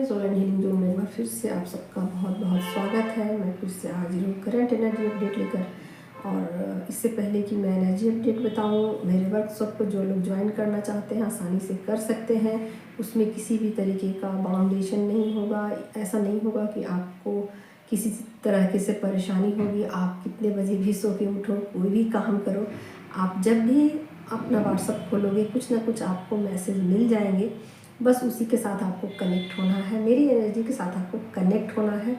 है Solan healing zone में एक बार फिर से आप सबका बहुत बहुत स्वागत है। मैं फिर से हाजिर हूँ करंट एनर्जी अपडेट लेकर। और इससे पहले कि मैं एनर्जी अपडेट बताऊँ, मेरे वर्कशॉप को जो लोग ज्वाइन करना चाहते हैं आसानी से कर सकते हैं। उसमें किसी भी तरीके का बाउंडेशन नहीं होगा। ऐसा नहीं होगा कि आपको किसी तरह से परेशानी होगी। आप कितने बजे भी सो के उठो, कोई भी काम करो, आप जब भी अपना व्हाट्सअप खोलोगे कुछ ना कुछ आपको मैसेज मिल जाएंगे। बस उसी के साथ आपको कनेक्ट होना है, मेरी एनर्जी के साथ आपको कनेक्ट होना है,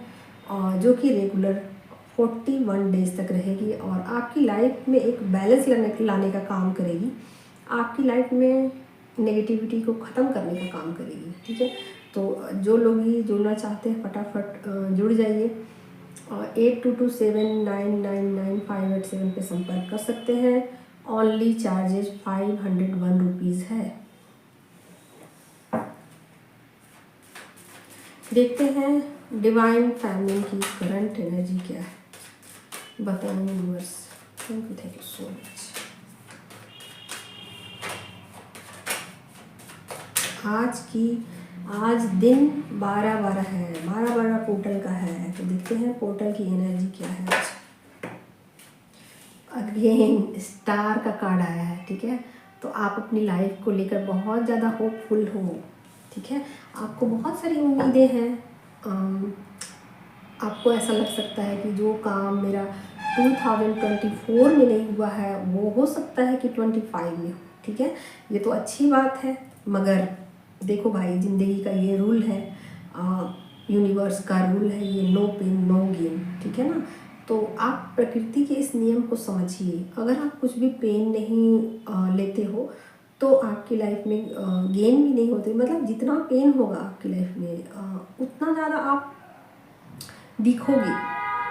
और जो कि रेगुलर 41 डेज़ तक रहेगी और आपकी लाइफ में एक बैलेंस लाने का काम करेगी। आपकी लाइफ में नेगेटिविटी को ख़त्म करने का काम करेगी। ठीक है, तो जो लोग ही जुड़ना चाहते हैं फटाफट जुड़ जाइए। 8227999587 पे संपर्क कर सकते हैं। ओनली चार्जेस 501 रुपीज़ है। देखते हैं डिवाइन फैमिली की करंट एनर्जी क्या है, बताओ universe. Thank you so much. आज दिन 12/12 है, 12/12 पोर्टल का है। तो देखते हैं पोर्टल की एनर्जी क्या है आज। अगेन स्टार का कार्ड आया है। ठीक है, तो आप अपनी लाइफ को लेकर बहुत ज़्यादा होपफुल हो। ठीक है, आपको बहुत सारी उम्मीदें हैं। आपको ऐसा लग सकता है कि जो काम मेरा 2024 में नहीं हुआ है वो हो सकता है कि 25 में हो। ठीक है, ये तो अच्छी बात है, मगर देखो भाई, ज़िंदगी का ये रूल है, यूनिवर्स का रूल है ये, नो पेन नो गेन। ठीक है ना, तो आप प्रकृति के इस नियम को समझिए। अगर आप कुछ भी पेन नहीं लेते हो तो आपकी लाइफ में गेन भी नहीं होते। मतलब जितना पेन होगा आपकी लाइफ में उतना ज़्यादा आप दिखोगे।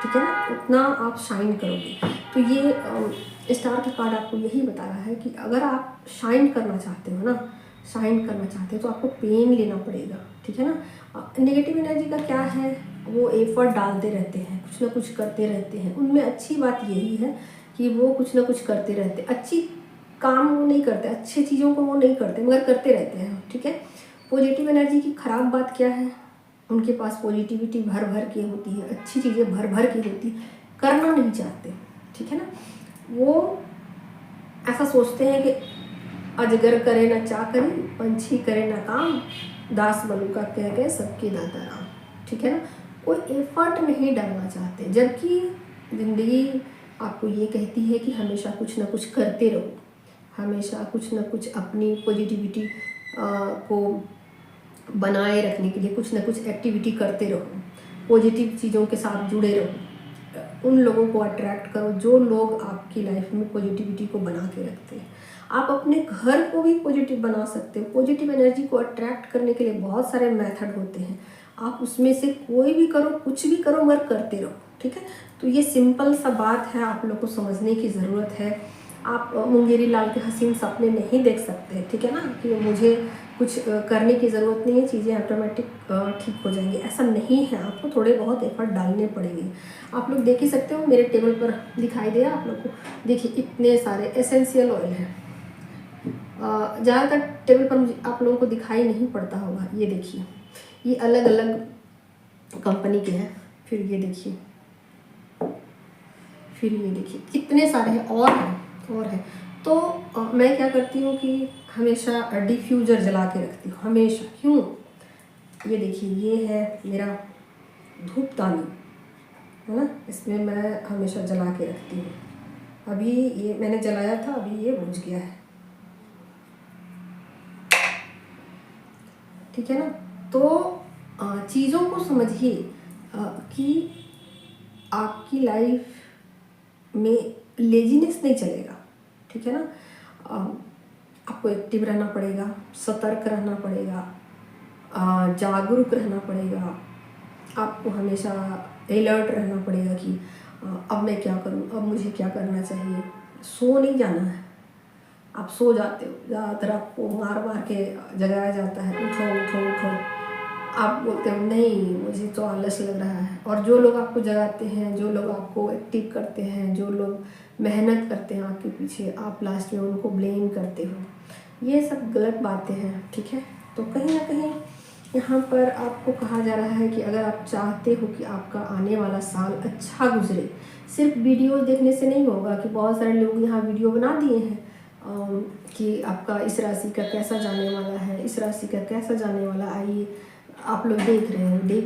ठीक है ना, उतना आप शाइन करोगे। तो ये स्टार का कार्ड आपको यही बता रहा है कि अगर आप शाइन करना चाहते हो ना, शाइन करना चाहते हो तो आपको पेन लेना पड़ेगा। ठीक है ना, नेगेटिव एनर्जी का क्या है, वो एफर्ट डालते रहते हैं, कुछ ना कुछ करते रहते हैं। उनमें अच्छी बात यही है कि वो कुछ ना कुछ करते रहते, अच्छी काम वो नहीं करते, अच्छी चीज़ों को वो नहीं करते, मगर करते रहते हैं। ठीक है, पॉजिटिव एनर्जी की ख़राब बात क्या है, उनके पास पॉजिटिविटी भर भर के होती है, अच्छी चीज़ें भर भर के होती, करना नहीं चाहते। ठीक है ना, वो ऐसा सोचते हैं कि अजगर करे ना चाकरी, पंछी करे ना काम, दास बलूका कह गए सबके दाता राम। ठीक है ना, कोई एफर्ट नहीं डालना चाहते, जबकि ज़िंदगी आपको ये कहती है कि हमेशा कुछ ना कुछ करते रहो, हमेशा कुछ ना कुछ अपनी पॉजिटिविटी को बनाए रखने के लिए कुछ ना कुछ एक्टिविटी करते रहो, पॉजिटिव चीज़ों के साथ जुड़े रहो, उन लोगों को अट्रैक्ट करो जो लोग आपकी लाइफ में पॉजिटिविटी को बना के रखते हैं। आप अपने घर को भी पॉजिटिव बना सकते हो। पॉजिटिव एनर्जी को अट्रैक्ट करने के लिए बहुत सारे मेथड होते हैं, आप उसमें से कोई भी करो, कुछ भी करो, मगर करते रहो। ठीक है, तो ये सिंपल सा बात है, आप लोग को समझने की ज़रूरत है। आप मुंगेरी लाल के हसीन सपने नहीं देख सकते। ठीक है ना, कि मुझे कुछ करने की ज़रूरत नहीं है, चीज़ें ऑटोमेटिक ठीक हो जाएंगी, ऐसा नहीं है। आपको थोड़े बहुत एफर्ट डालने पड़ेंगे। आप लोग देख ही सकते हो, मेरे टेबल पर दिखाई दे रहा आप लोग को। देखिए इतने सारे एसेंशियल ऑयल हैं। ज़्यादातर टेबल पर मुझे आप लोगों को दिखाई नहीं पड़ता होगा। ये देखिए, ये अलग अलग कंपनी के हैं। फिर ये देखिए, फिर ये देखिए, इतने सारे हैं और हैं। तो मैं क्या करती हूँ कि हमेशा डिफ्यूज़र जला के रखती हूँ, हमेशा। क्यों, ये देखिए, ये है मेरा धूपदानी, है ना, इसमें मैं हमेशा जला के रखती हूँ। अभी ये मैंने जलाया था, अभी ये बुझ गया है। ठीक है ना, तो चीज़ों को समझिए कि आपकी लाइफ में लेजीनेस नहीं चलेगा। ठीक है ना, आपको एक्टिव रहना पड़ेगा, सतर्क रहना पड़ेगा, जागरूक रहना पड़ेगा। आपको हमेशा अलर्ट रहना पड़ेगा कि अब मैं क्या करूं, अब मुझे क्या करना चाहिए। सो नहीं जाना है। आप सो जाते हो, ज़्यादातर आपको मार मार के जगाया जाता है, उठो उठो उठो। आप बोलते हो नहीं, मुझे तो आलस लग रहा है। और जो लोग आपको जगाते हैं, जो लोग आपको एक्टिव करते हैं, जो लोग मेहनत करते हैं आपके पीछे, आप लास्ट में उनको ब्लेम करते हो। ये सब गलत बातें हैं। ठीक है, तो कहीं ना कहीं यहाँ पर आपको कहा जा रहा है कि अगर आप चाहते हो कि आपका आने वाला साल अच्छा गुजरे, सिर्फ वीडियो देखने से नहीं होगा। कि बहुत सारे लोग यहाँ वीडियो बना दिए हैं कि आपका इस राशि का कैसा जाने वाला है, इस राशि का कैसा जाने वाला। आइए आप लोग देख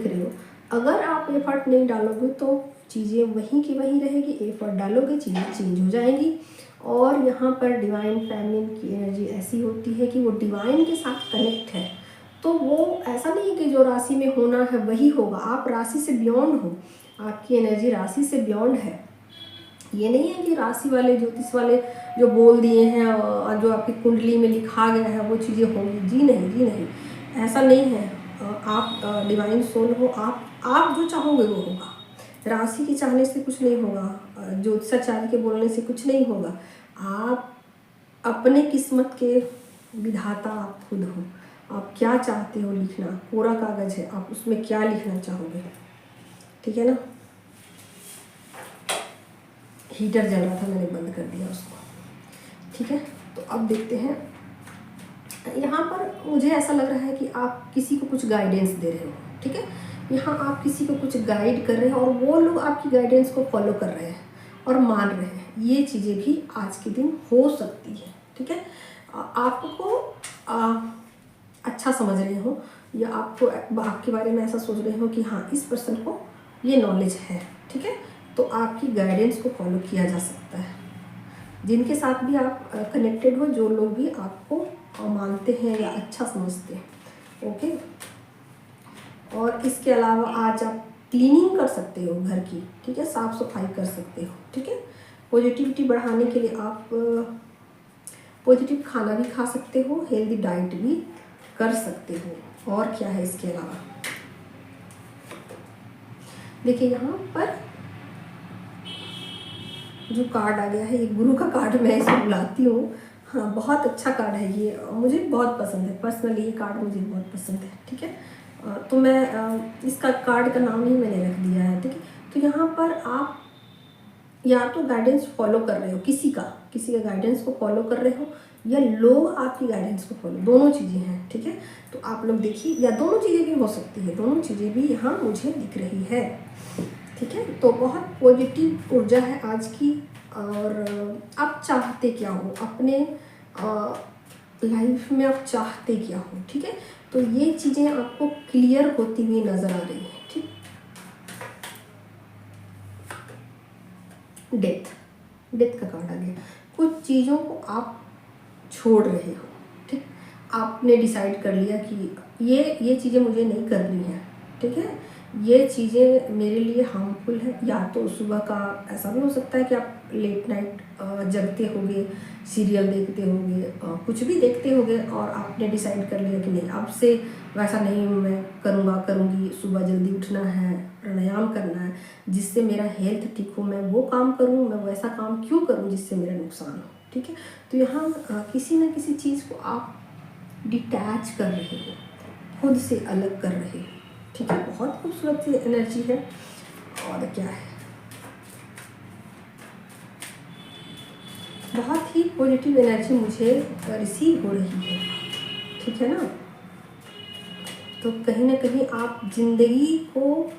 रहे हो। अगर आप एफर्ट नहीं डालोगे तो चीज़ें वहीं की वहीं रहेगी। एफर्ट डालोगे, चीज़ें चेंज हो जाएंगी। और यहाँ पर डिवाइन फेमिनिन की एनर्जी ऐसी होती है कि वो डिवाइन के साथ कनेक्ट है। तो वो ऐसा नहीं है कि जो राशि में होना है वही होगा। आप राशि से बियॉन्ड हो, आपकी एनर्जी राशि से बियॉन्ड है। ये नहीं है कि राशि वाले, ज्योतिष वाले जो बोल दिए हैं और जो आपकी कुंडली में लिखा गया है वो चीज़ें होंगी। जी नहीं, ऐसा नहीं है। आप डिवाइन सोल हो, आप जो चाहोगे वो होगा। राशि के चाहने से कुछ नहीं होगा, ज्योतिषाचार्य के बोलने से कुछ नहीं होगा। आप अपने किस्मत के विधाता आप खुद हो। आप क्या चाहते हो लिखना, कोरा कागज है, आप उसमें क्या लिखना चाहोगे। ठीक है ना। हीटर जल रहा था, मैंने बंद कर दिया उसको। ठीक है, तो अब देखते हैं। यहाँ पर मुझे ऐसा लग रहा है कि आप किसी को कुछ गाइडेंस दे रहे हो। ठीक है, यहाँ आप किसी को कुछ गाइड कर रहे हैं और वो लोग आपकी गाइडेंस को फॉलो कर रहे हैं और मान रहे हैं। ये चीज़ें भी आज के दिन हो सकती है। ठीक है, आपको अच्छा समझ रहे हो या आपको आपके बारे में ऐसा सोच रहे हो कि हाँ, इस पर्सन को ये नॉलेज है। ठीक है, तो आपकी गाइडेंस को फॉलो किया जा सकता है। जिनके साथ भी आप कनेक्टेड हो, जो लोग भी आपको मानते हैं या अच्छा समझते हैं। ओके, और इसके अलावा आज आप क्लीनिंग कर सकते हो घर की। ठीक है, साफ सफाई कर सकते हो। ठीक है, पॉजिटिविटी बढ़ाने के लिए आप पॉजिटिव खाना भी खा सकते हो, हेल्दी डाइट भी कर सकते हो। और क्या है इसके अलावा, देखिए यहाँ पर जो कार्ड आ गया है, ये गुरु का कार्ड मैं इसे बुलाती हूँ। हाँ, बहुत अच्छा कार्ड है ये, मुझे बहुत पसंद है। पर्सनली ये कार्ड मुझे बहुत पसंद है। ठीक है, तो मैं इसका कार्ड का नाम ही मैंने रख दिया है। ठीक है, तो यहाँ पर आप या तो गाइडेंस फॉलो कर रहे हो, किसी का गाइडेंस को फॉलो कर रहे हो या लोग आपकी गाइडेंस को फॉलो, दोनों चीज़ें हैं। ठीक है, तो आप लोग देखिए, या दोनों चीज़ें भी हो सकती है, दोनों चीज़ें भी यहाँ मुझे दिख रही है। ठीक है, तो बहुत पॉजिटिव ऊर्जा है आज की। और आप चाहते क्या हो अपने लाइफ में, आप चाहते क्या हो। ठीक है, तो ये चीज़ें आपको क्लियर होती हुई नज़र आ रही है। ठीक, डेथ का कार्ड आ गया। कुछ चीज़ों को आप छोड़ रहे हो। ठीक, आपने डिसाइड कर लिया कि ये चीज़ें मुझे नहीं करनी है। ठीक है, ये चीज़ें मेरे लिए हार्मफुल है। या तो सुबह का ऐसा भी हो सकता है कि आप लेट नाइट जगते होगे, सीरियल देखते होगे, कुछ भी देखते होगे और आपने डिसाइड कर लिया कि नहीं, अब से वैसा नहीं मैं करूँगी। सुबह जल्दी उठना है, प्राणायाम करना है, जिससे मेरा हेल्थ ठीक हो, मैं वो काम करूँ। मैं वैसा काम क्यों करूँ जिससे मेरा नुकसान हो। ठीक है, तो यहाँ किसी न किसी चीज़ को आप डिटैच कर रहे हो, खुद से अलग कर रहे हो। ठीक है, बहुत खूबसूरत सी एनर्जी है। और क्या है, बहुत ही पॉजिटिव एनर्जी मुझे रिसीव हो रही है। ठीक है ना, तो कहीं ना कहीं आप जिंदगी को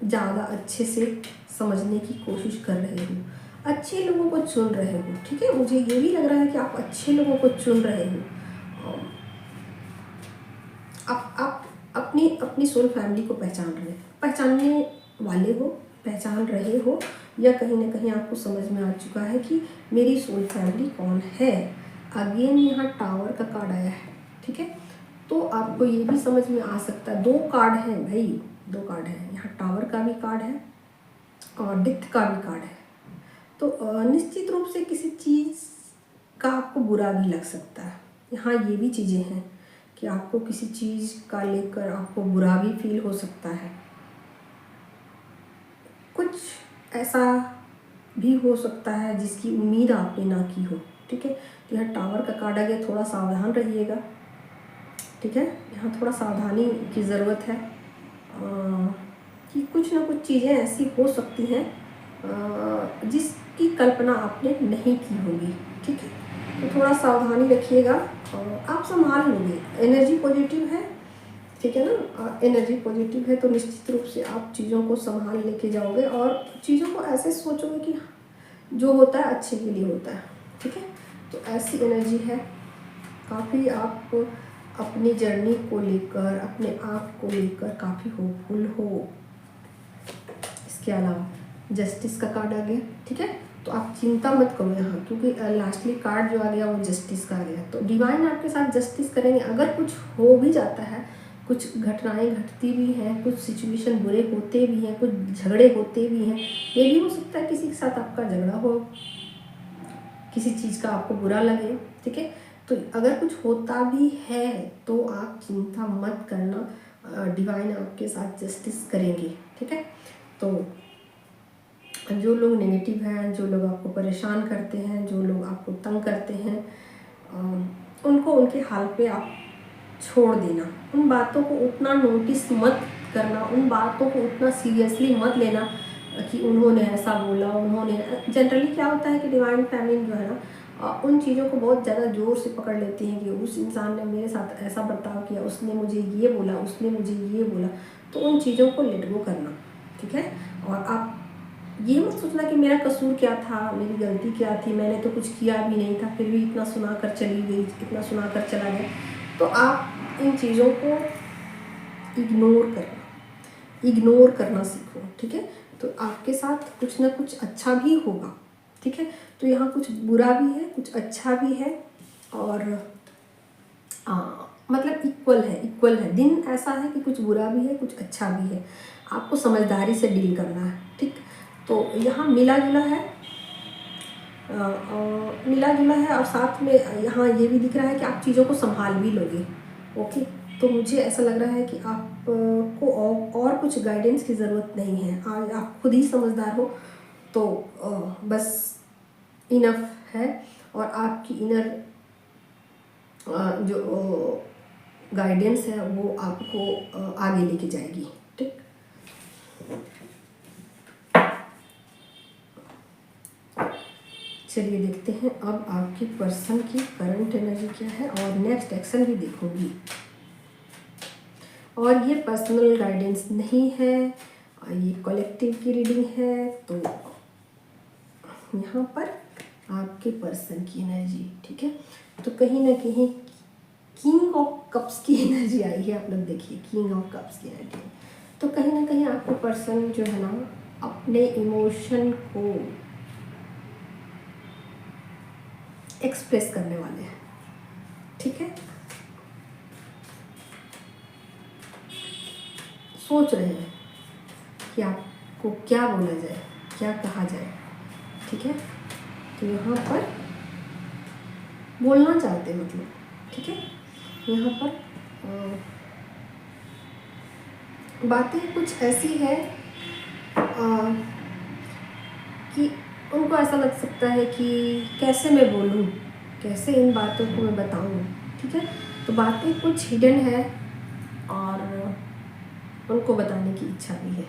ज़्यादा अच्छे से समझने की कोशिश कर रहे हो, अच्छे लोगों को चुन रहे हो। ठीक है, मुझे ये भी लग रहा है कि आप अच्छे लोगों को चुन रहे हो। आप अपनी अपनी सोल फैमिली को पहचानने वाले हो, पहचान रहे हो, या कहीं ना कहीं आपको समझ में आ चुका है कि मेरी सोल फैमिली कौन है। अगेन यहाँ टावर का कार्ड आया है। ठीक है, तो आपको ये भी समझ में आ सकता है, 2 कार्ड हैं भाई, 2 कार्ड हैं यहाँ। टावर का भी कार्ड है और डेथ का भी कार्ड है। तो निश्चित रूप से किसी चीज़ का आपको बुरा भी लग सकता है। यहाँ ये भी चीज़ें हैं कि आपको किसी चीज़ का लेकर आपको बुरा भी फील हो सकता है। कुछ ऐसा भी हो सकता है जिसकी उम्मीद आपने ना की हो। ठीक है, तो यहाँ टावर का कार्ड आ गया, थोड़ा सावधान रहिएगा। ठीक है, यहाँ थोड़ा सावधानी की ज़रूरत है कि कुछ ना कुछ चीज़ें ऐसी हो सकती हैं जिसकी कल्पना आपने नहीं की होगी। ठीक है, तो थोड़ा सावधानी रखिएगा और आप संभाल लोगे। एनर्जी पॉजिटिव है, ठीक है ना, एनर्जी पॉजिटिव है तो निश्चित रूप से आप चीज़ों को संभाल लेके जाओगे और चीज़ों को ऐसे सोचोगे कि जो होता है अच्छे के लिए होता है, ठीक है। तो ऐसी एनर्जी है। काफ़ी आप अपनी जर्नी को लेकर, अपने आप को लेकर काफ़ी होपफुल हो। इसके अलावा जस्टिस का कार्ड आ गया, ठीक है। तो आप चिंता मत करो यहाँ, क्योंकि लास्टली कार्ड जो आ गया वो जस्टिस का आ गया। तो डिवाइन आपके साथ जस्टिस करेंगे। अगर कुछ हो भी जाता है, कुछ घटनाएं घटती भी हैं, कुछ सिचुएशन बुरे होते भी हैं, कुछ झगड़े होते भी हैं, ये भी हो सकता है किसी के साथ आपका झगड़ा हो, किसी चीज़ का आपको बुरा लगे, ठीक है। तो अगर कुछ होता भी है तो आप चिंता मत करना, डिवाइन आपके साथ जस्टिस करेंगे, ठीक है। तो जो लोग नेगेटिव हैं, जो लोग आपको परेशान करते हैं, जो लोग आपको तंग करते हैं, उनको उनके हाल पे आप छोड़ देना। उन बातों को उतना नोटिस मत करना, उन बातों को उतना सीरियसली मत लेना कि उन्होंने ऐसा बोला, उन्होंने। जनरली क्या होता है कि डिवाइन फैमिली जो है ना, उन चीज़ों को बहुत ज़्यादा ज़ोर से पकड़ लेती हैं कि उस इंसान ने मेरे साथ ऐसा बर्ताव किया, उसने मुझे ये बोला, उसने मुझे ये बोला। तो उन चीज़ों को लेट गो करना, ठीक है। और आप ये मत सोचना कि मेरा कसूर क्या था, मेरी गलती क्या थी, मैंने तो कुछ किया भी नहीं था, फिर भी इतना सुना कर चली गई, इतना सुना कर चला गया। तो आप इन चीज़ों को इग्नोर करना सीखो, ठीक है। तो आपके साथ कुछ ना कुछ अच्छा भी होगा, ठीक है। तो यहाँ कुछ बुरा भी है, कुछ अच्छा भी है, और मतलब इक्वल है। दिन ऐसा है कि कुछ बुरा भी है, कुछ अच्छा भी है। आपको समझदारी से डील करना है, ठीक। तो यहाँ मिला जुला है, और साथ में यहाँ ये भी दिख रहा है कि आप चीज़ों को संभाल भी लोगे, ओके। तो मुझे ऐसा लग रहा है कि आपको और कुछ गाइडेंस की ज़रूरत नहीं है। आज आप खुद ही समझदार हो, तो बस इनफ है। और आपकी इनर जो गाइडेंस है वो आपको आगे लेके जाएगी, ठीक। चलिए देखते हैं अब आपके पर्सन की करंट एनर्जी क्या है, और नेक्स्ट एक्शन भी देखूंगी। और ये पर्सनल गाइडेंस नहीं है, ये कलेक्टिव की रीडिंग है। तो यहाँ पर आपके पर्सन की एनर्जी, ठीक है। तो कहीं ना कहीं किंग ऑफ कप्स की एनर्जी आई है। आप लोग देखिए, किंग ऑफ कप्स की एनर्जी। तो कहीं ना कहीं आपको पर्सन जो है ना, अपने इमोशन को एक्सप्रेस करने वाले हैं, ठीक है। सोच रहे हैं कि आपको क्या बोला जाए, क्या कहा जाए, ठीक है। तो यहाँ पर बोलना चाहते हैं, मतलब, ठीक है। यहाँ पर बातें कुछ ऐसी है कि उनको ऐसा लग सकता है कि कैसे मैं बोलूँ, कैसे इन बातों को मैं बताऊँ, ठीक है। तो बातें कुछ हिडन है और उनको बताने की इच्छा भी है,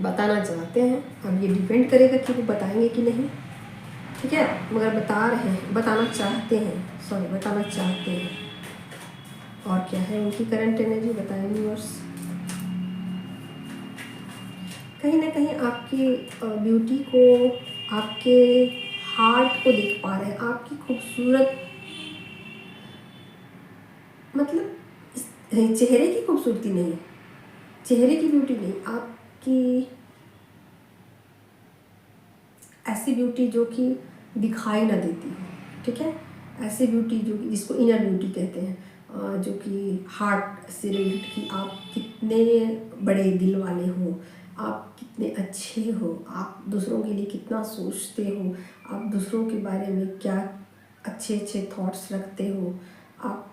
बताना चाहते हैं। अब ये डिपेंड करेगा कि वो बताएंगे कि नहीं, ठीक है। मगर बता रहे हैं, बताना चाहते हैं। और क्या है उनकी करंट एनर्जी, बताएं यूनिवर्स। कहीं ना कहीं आपकी ब्यूटी को, आपके हार्ट को देख पा रहे हैं, आपकी खूबसूरत, मतलब चेहरे की खूबसूरती नहीं, चेहरे की ब्यूटी नहीं, आपकी ऐसी ब्यूटी जो कि दिखाई ना देती है, ठीक है। ऐसी ब्यूटी जो कि जिसको इनर ब्यूटी कहते हैं, जो कि हार्ट से रिलेटेड, कि आप कितने बड़े दिल वाले हो, आप कितने अच्छे हो, आप दूसरों के लिए कितना सोचते हो, आप दूसरों के बारे में क्या अच्छे अच्छे थॉट्स रखते हो, आप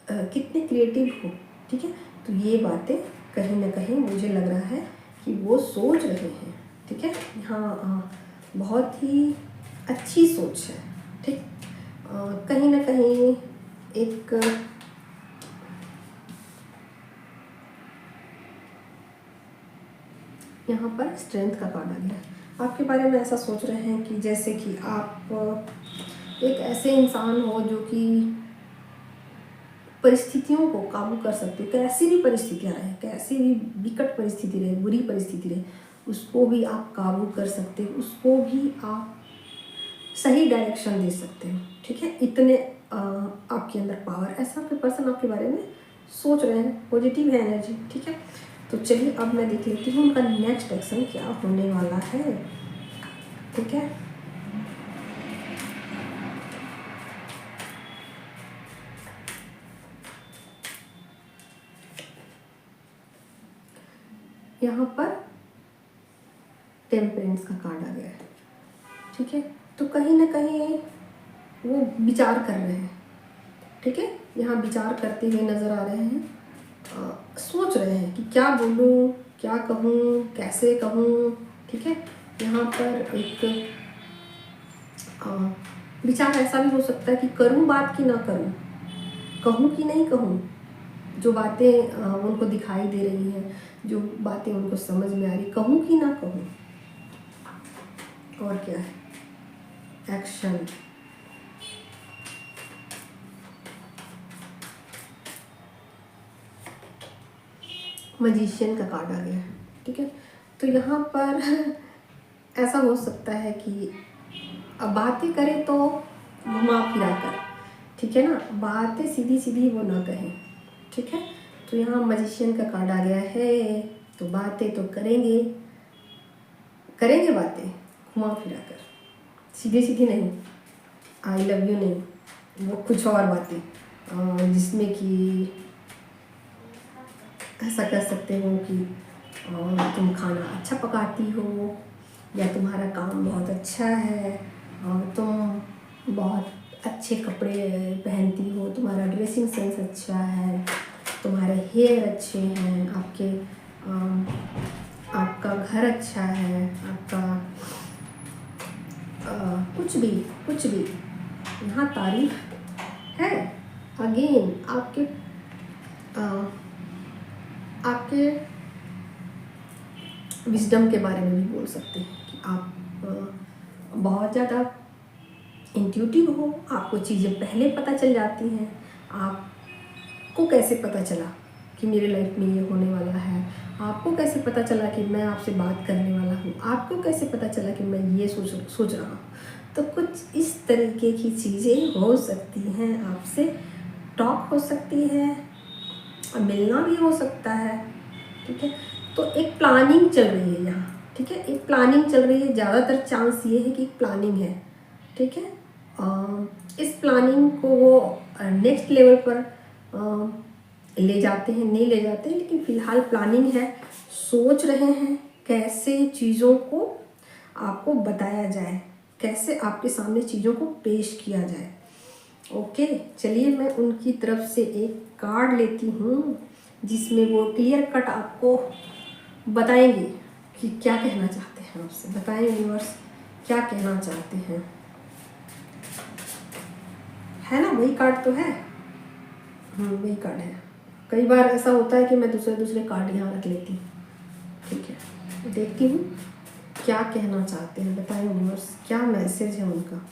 कितने क्रिएटिव हो, ठीक है। तो ये बातें कहीं ना कहीं मुझे लग रहा है कि वो सोच रहे हैं, ठीक है। हाँ, बहुत ही अच्छी सोच है, ठीक। कहीं ना कहीं एक यहाँ पर स्ट्रेंथ का कार्ड आ गया। आपके बारे में ऐसा सोच रहे हैं कि जैसे कि आप एक ऐसे इंसान हो जो कि परिस्थितियों को काबू कर सकते, कैसी भी परिस्थितियाँ रहे, कैसी भी विकट परिस्थिति रहे, बुरी परिस्थिति रहे, उसको भी आप काबू कर सकते हो, उसको भी आप सही डायरेक्शन दे सकते हो। ठीक है, इतने आपके अंदर पावर, ऐसा कोई पर्सन आपके बारे में सोच रहे हैं, पॉजिटिव है एनर्जी। ठीक है, तो चलिए अब मैं देख लेती हूँ उनका नेक्स्ट एक्शन क्या होने वाला है। ठीक है, यहाँ पर टेम्परेंस का कार्ड आ गया है। ठीक है, तो कहीं ना कहीं वो विचार कर रहे हैं। ठीक है, यहाँ विचार करते हुए नज़र आ रहे हैं, सोच रहे हैं कि क्या बोलूँ, क्या कहूँ, कैसे कहूँ। ठीक है, यहाँ पर एक विचार ऐसा भी हो सकता है कि करूँ बात कि ना करूँ, कहूँ कि नहीं कहूँ। जो बातें उनको दिखाई दे रही हैं, जो बातें उनको समझ में आ रही, कहूँ कि ना कहूँ। और क्या है एक्शन, मैजिशियन का कार्ड आ गया है। ठीक है, तो यहाँ पर ऐसा हो सकता है कि अब बातें करें तो घुमा फिरा कर, ठीक है ना, बातें सीधी सीधी वो ना कहें। ठीक है, तो यहाँ मैजिशियन का कार्ड आ गया है, तो बातें तो करेंगे, करेंगे बातें घुमा फिरा कर, सीधी सीधी नहीं, आई लव यू नहीं, वो कुछ और बातें जिसमें कि ऐसा कर सकते हो कि तुम खाना अच्छा पकाती हो, या तुम्हारा काम बहुत अच्छा है, और तुम बहुत अच्छे कपड़े पहनती हो, तुम्हारा ड्रेसिंग सेंस अच्छा है, तुम्हारे हेयर अच्छे हैं, आपका घर अच्छा है, आपका कुछ भी यहाँ तारीफ है। अगेन आपके विजडम के बारे में भी बोल सकते हैं कि आप बहुत ज़्यादा इंट्यूटिव हो, आपको चीज़ें पहले पता चल जाती हैं। आपको कैसे पता चला कि मेरे लाइफ में ये होने वाला है, आपको कैसे पता चला कि मैं आपसे बात करने वाला हूँ, आपको कैसे पता चला कि मैं ये सोच रहा हूँ। तो कुछ इस तरीके की चीज़ें हो सकती हैं, आपसे टॉक हो सकती है, मिलना भी हो सकता है। ठीक है, तो एक प्लानिंग चल रही है यहाँ। ठीक है, एक प्लानिंग चल रही है, ज़्यादातर चांस ये है कि प्लानिंग है। ठीक है, इस प्लानिंग को वो नेक्स्ट लेवल पर ले जाते हैं, नहीं ले जाते हैं, लेकिन फ़िलहाल प्लानिंग है, सोच रहे हैं कैसे चीज़ों को आपको बताया जाए, कैसे आपके सामने चीज़ों को पेश किया जाए। ओके, चलिए मैं उनकी तरफ से एक कार्ड लेती हूँ जिसमें वो क्लियर कट आपको बताएंगे कि क्या कहना चाहते हैं आपसे। बताएं यूनिवर्स क्या कहना चाहते हैं। है ना, वही कार्ड तो है, वही कार्ड है। कई बार ऐसा होता है कि मैं दूसरे कार्ड यहाँ रख लेती हूँ। ठीक है, देखती हूँ क्या कहना चाहते हैं। बताएं यूनिवर्स क्या मैसेज है उनका।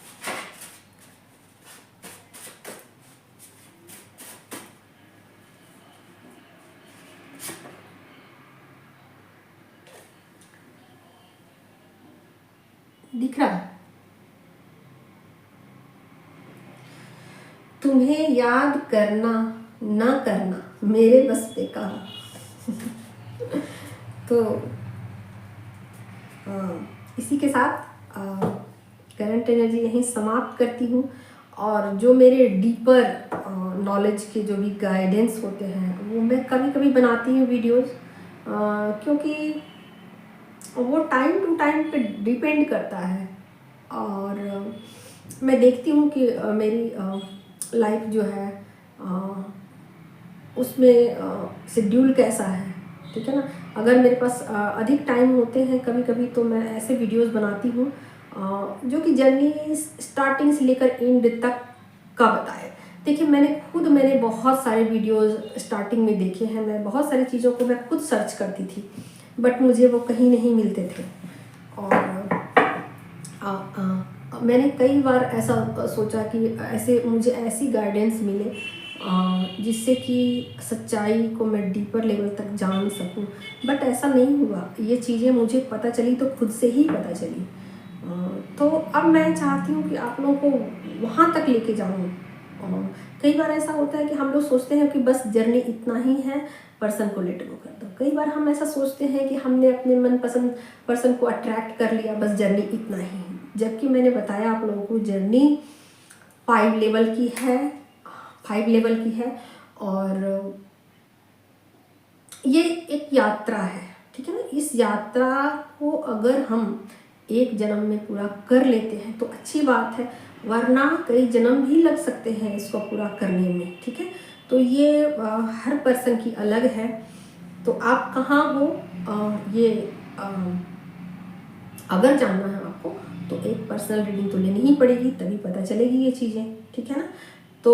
दिख रहा है, तुम्हें याद करना ना करना मेरे बस पे कहा। तो इसी के साथ करंट एनर्जी यहीं समाप्त करती हूँ। और जो मेरे डीपर नॉलेज के जो भी गाइडेंस होते हैं वो मैं कभी कभी बनाती हूँ वीडियोस, क्योंकि वो टाइम टू टाइम पे डिपेंड करता है। और मैं देखती हूँ कि मेरी लाइफ जो है उसमें शेड्यूल कैसा है। ठीक है ना, अगर मेरे पास अधिक टाइम होते हैं कभी कभी तो मैं ऐसे वीडियोस बनाती हूँ जो कि जर्नी स्टार्टिंग से लेकर एंड तक का बताए। देखिए मैंने बहुत सारे वीडियोस स्टार्टिंग में देखे हैं, मैं बहुत सारी चीज़ों को मैं खुद सर्च करती थी, बट मुझे वो कहीं नहीं मिलते थे। और मैंने कई बार ऐसा सोचा कि ऐसे मुझे ऐसी गाइडेंस मिले जिससे कि सच्चाई को मैं डीपर लेवल तक जान सकूं, बट ऐसा नहीं हुआ। ये चीज़ें मुझे पता चली तो खुद से ही पता चली। तो अब मैं चाहती हूँ कि आप लोगों को वहाँ तक लेके जाऊँ। कई बार ऐसा होता है कि हम लोग सोचते हैं कि बस जर्नी इतना ही है, पर्सन को लेट गो कर दो। कई बार हम ऐसा सोचते हैं कि हमने अपने मनपसंद पर्सन को अट्रैक्ट कर लिया, बस जर्नी इतना ही है। जबकि मैंने बताया आप लोगों को जर्नी 5 लेवल की है, 5 लेवल की है, और ये एक यात्रा है, ठीक है ना। इस यात्रा को अगर हम एक जन्म में पूरा कर लेते हैं तो अच्छी बात है, वरना कई जन्म भी लग सकते हैं इसको पूरा करने में, ठीक है। तो ये हर पर्सन की अलग है। तो आप कहाँ हो ये अगर जानना है आपको तो एक पर्सनल रीडिंग तो लेनी ही पड़ेगी, तभी पता चलेगी ये चीज़ें, ठीक है ना। तो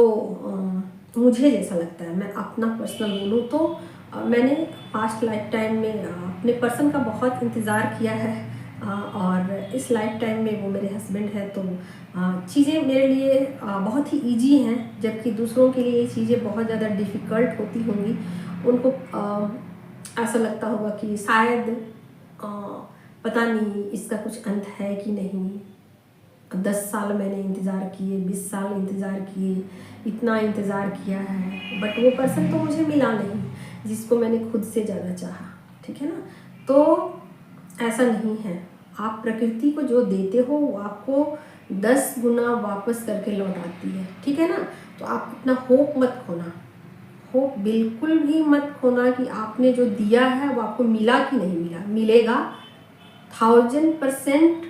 मुझे जैसा लगता है, मैं अपना पर्सनल बोलूँ तो मैंने पास्ट लाइफ टाइम में अपने पर्सन का बहुत इंतज़ार किया है, और इस लाइफ टाइम में वो मेरे हस्बैंड हैं। तो चीज़ें मेरे लिए बहुत ही इजी हैं, जबकि दूसरों के लिए ये चीज़ें बहुत ज़्यादा डिफ़िकल्ट होती होंगी। उनको ऐसा लगता होगा कि शायद पता नहीं इसका कुछ अंत है कि नहीं। 10 साल मैंने इंतज़ार किए, 20 साल इंतज़ार किए, इतना इंतज़ार किया है, बट वो पर्सन तो मुझे मिला नहीं जिसको मैंने खुद से ज़्यादा चाहा, ठीक है ना। तो ऐसा नहीं है, आप प्रकृति को जो देते हो वो आपको 10 गुना वापस करके लौटाती है, ठीक है ना। तो आप अपना होप मत खोना, होप बिल्कुल भी मत खोना कि आपने जो दिया है वो आपको मिला कि नहीं मिला। मिलेगा, 1000%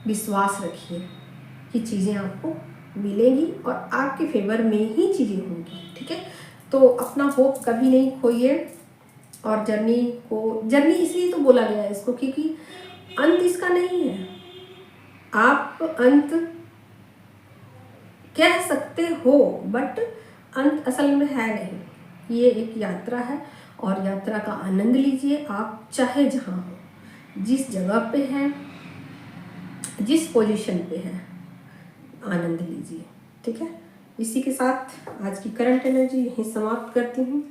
विश्वास रखिए कि चीज़ें आपको मिलेंगी और आपके फेवर में ही चीज़ें होंगी, ठीक है। तो अपना होप कभी नहीं खोइए, और जर्नी इसलिए तो बोला गया है इसको क्योंकि अंत इसका नहीं है। आप अंत कह सकते हो, बट अंत असल में है नहीं। ये एक यात्रा है, और यात्रा का आनंद लीजिए। आप चाहे जहाँ हो, जिस जगह पे हैं, जिस पोजीशन पे हैं, आनंद लीजिए, ठीक है। इसी के साथ आज की करंट एनर्जी यहीं समाप्त करती हूँ।